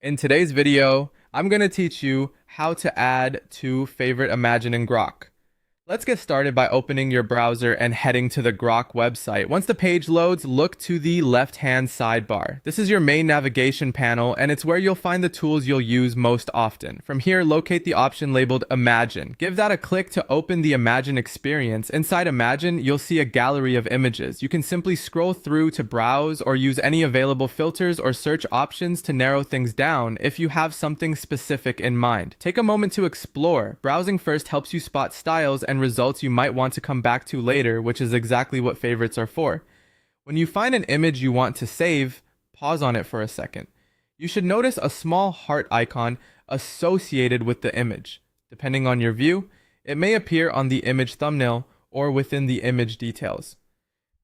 In today's video, I'm going to teach you how to add to favorite Imagine in Grok. Let's get started by opening your browser and heading to the Grok website. Once the page loads, look to the left-hand sidebar. This is your main navigation panel, and it's where you'll find the tools you'll use most often. From here, locate the option labeled Imagine. Give that a click to open the Imagine experience. Inside Imagine, you'll see a gallery of images. You can simply scroll through to browse or use any available filters or search options to narrow things down if you have something specific in mind. Take a moment to explore. Browsing first helps you spot styles and results you might want to come back to later, which is exactly what favorites are for. When you find an image you want to save, pause on it for a second. You should notice a small heart icon associated with the image. Depending on your view, it may appear on the image thumbnail or within the image details.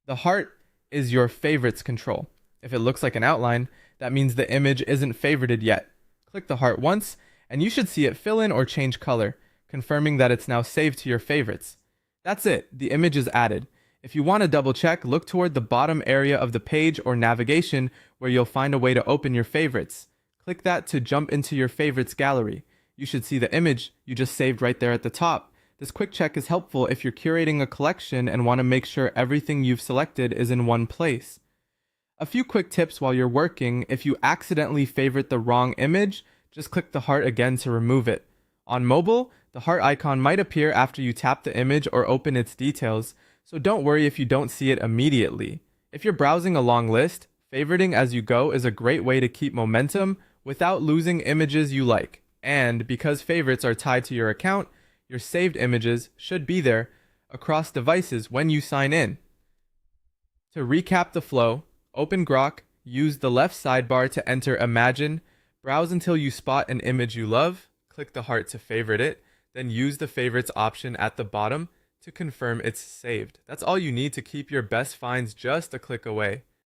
The heart is your favorites control. If it looks like an outline, that means the image isn't favorited yet. Click the heart once, and you should see it fill in or change color, confirming that it's now saved to your favorites. That's it, the image is added. If you want to double check, look toward the bottom area of the page or navigation where you'll find a way to open your favorites. Click that to jump into your favorites gallery. You should see the image you just saved right there at the top. This quick check is helpful if you're curating a collection and want to make sure everything you've selected is in one place. A few quick tips while you're working: if you accidentally favorite the wrong image, just click the heart again to remove it. On mobile, the heart icon might appear after you tap the image or open its details, so don't worry if you don't see it immediately. If you're browsing a long list, favoriting as you go is a great way to keep momentum without losing images you like. And because favorites are tied to your account, your saved images should be there across devices when you sign in. To recap the flow, open Grok, use the left sidebar to enter Imagine, browse until you spot an image you love, click the heart to favorite it, then use the favorites option at the bottom to confirm it's saved. That's all you need to keep your best finds just a click away.